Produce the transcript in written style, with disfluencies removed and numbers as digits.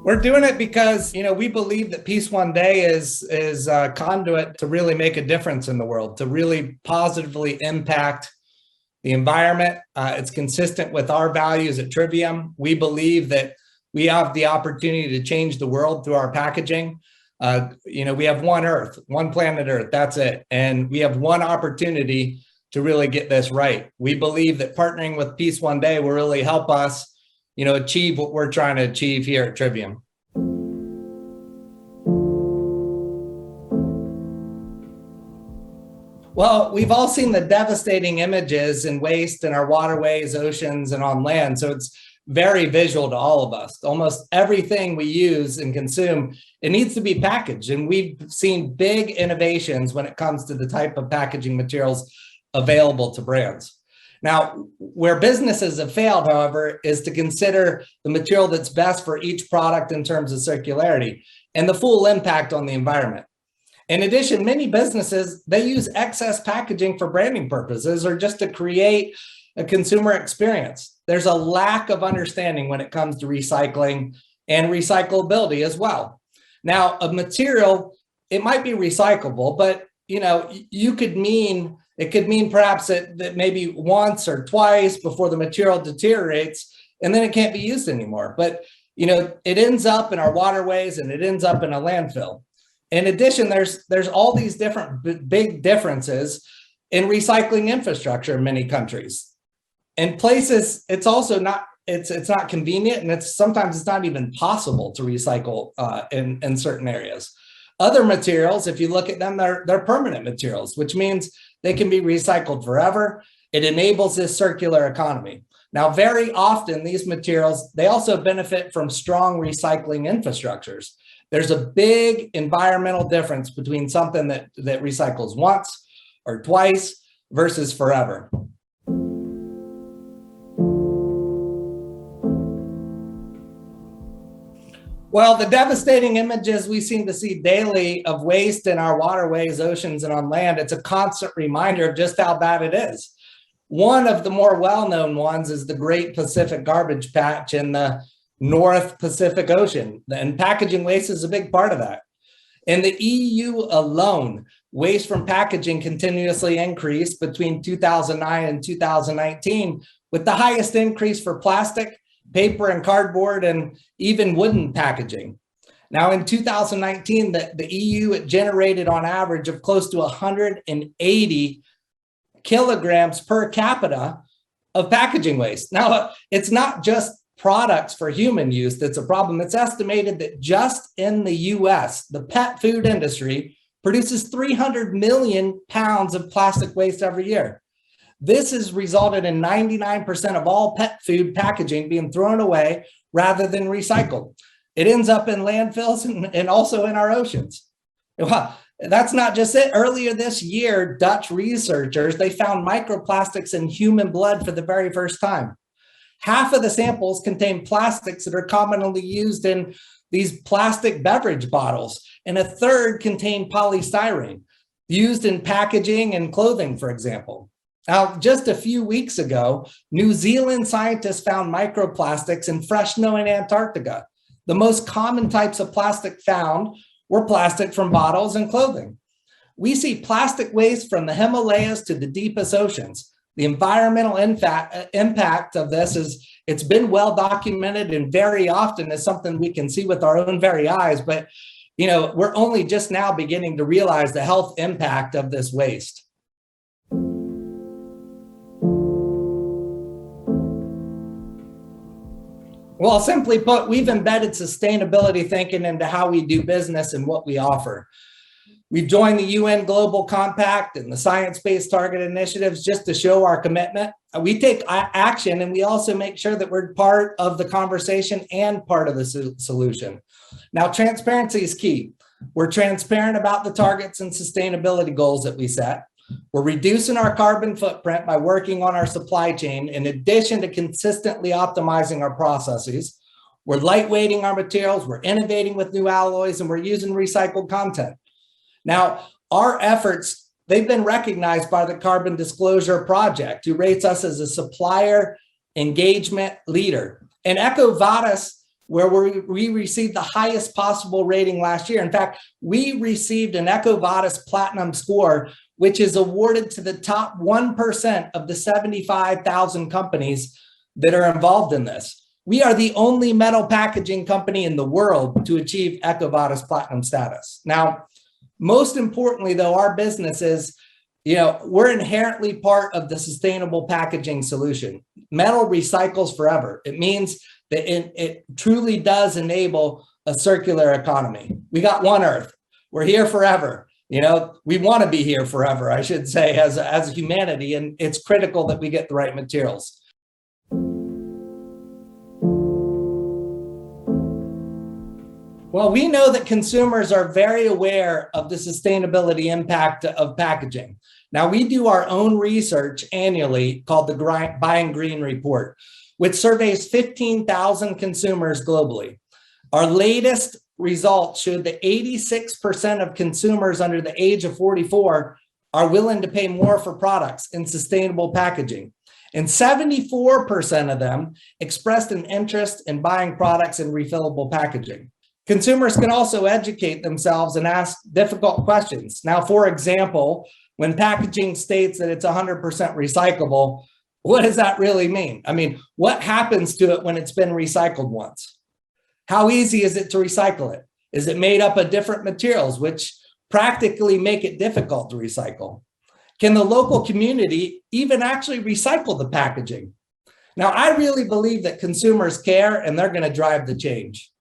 We're doing it because, we believe that Peace One Day is a conduit to really make a difference in the world, to really positively impact the environment. It's consistent with our values at Trivium. We believe that we have the opportunity to change the world through our packaging. We have one Earth, one planet Earth, that's it. And we have one opportunity to really get this right. We believe that partnering with Peace One Day will really help us achieve what we're trying to achieve here at Trivium. Well, we've all seen the devastating images and waste in our waterways, oceans, and on land. So it's very visual to all of us. Almost everything we use and consume, it needs to be packaged. And we've seen big innovations when it comes to the type of packaging materials available to brands. Now, where businesses have failed, however, is to consider the material that's best for each product in terms of circularity and the full impact on the environment. In addition, many businesses, they use excess packaging for branding purposes or just to create a consumer experience. There's a lack of understanding when it comes to recycling and recyclability as well. Now, a material, it might be recyclable, but it could mean perhaps that maybe once or twice before the material deteriorates, and then it can't be used anymore. But it ends up in our waterways and it ends up in a landfill. In addition, there's all these different big differences in recycling infrastructure in many countries. In places, it's also not not convenient, and sometimes it's not even possible to recycle in certain areas. Other materials, if you look at them, they're permanent materials, which means they can be recycled forever. It enables this circular economy. Now, very often these materials, they also benefit from strong recycling infrastructures. There's a big environmental difference between something that recycles once or twice versus forever. Well, the devastating images we seem to see daily of waste in our waterways, oceans, and on land, it's a constant reminder of just how bad it is. One of the more well-known ones is the Great Pacific Garbage Patch in the North Pacific Ocean, and packaging waste is a big part of that. In the EU alone, waste from packaging continuously increased between 2009 and 2019, with the highest increase for plastic, paper and cardboard, and even wooden packaging. Now, in 2019, the EU, it generated on average of close to 180 kilograms per capita of packaging waste. Now, it's not just products for human use that's a problem. It's estimated that just in the US, the pet food industry produces 300 million pounds of plastic waste every year. This has resulted in 99% of all pet food packaging being thrown away rather than recycled. It ends up in landfills and also in our oceans. Well, that's not just it. Earlier this year, Dutch researchers, they found microplastics in human blood for the very first time. Half of the samples contain plastics that are commonly used in these plastic beverage bottles, and a third contain polystyrene used in packaging and clothing, for example. Now, just a few weeks ago, New Zealand scientists found microplastics in fresh snow in Antarctica. The most common types of plastic found were plastic from bottles and clothing. We see plastic waste from the Himalayas to the deepest oceans. The environmental impact of this it's been well documented, and very often is something we can see with our own very eyes, but we're only just now beginning to realize the health impact of this waste. Well, simply put, we've embedded sustainability thinking into how we do business and what we offer. We've joined the UN Global Compact and the Science-Based Target Initiatives just to show our commitment. We take action, and we also make sure that we're part of the conversation and part of the solution. Now, transparency is key. We're transparent about the targets and sustainability goals that we set. We're reducing our carbon footprint by working on our supply chain, in addition to consistently optimizing our processes. We're lightweighting our materials, we're innovating with new alloys, and we're using recycled content. Now, our efforts, they've been recognized by the Carbon Disclosure Project, who rates us as a supplier engagement leader. And EcoVadis where we received the highest possible rating last year. In fact, we received an EcoVadis Platinum score, which is awarded to the top 1% of the 75,000 companies that are involved in this. We are the only metal packaging company in the world to achieve EcoVadis Platinum status. Now, most importantly, though, our business is, we're inherently part of the sustainable packaging solution. Metal recycles forever. It means that it truly does enable a circular economy. We got one Earth. We're here forever. We want to be here forever, I should say, as humanity, and it's critical that we get the right materials. Well, we know that consumers are very aware of the sustainability impact of packaging. Now, we do our own research annually called the Buying Green Report, which surveys 15,000 consumers globally. Our latest results showed that 86% of consumers under the age of 44 are willing to pay more for products in sustainable packaging. And 74% of them expressed an interest in buying products in refillable packaging. Consumers can also educate themselves and ask difficult questions. Now, for example, when packaging states that it's 100% recyclable, what does that really mean? I mean, what happens to it when it's been recycled once? How easy is it to recycle it? Is it made up of different materials, which practically make it difficult to recycle? Can the local community even actually recycle the packaging? Now, I really believe that consumers care and they're going to drive the change.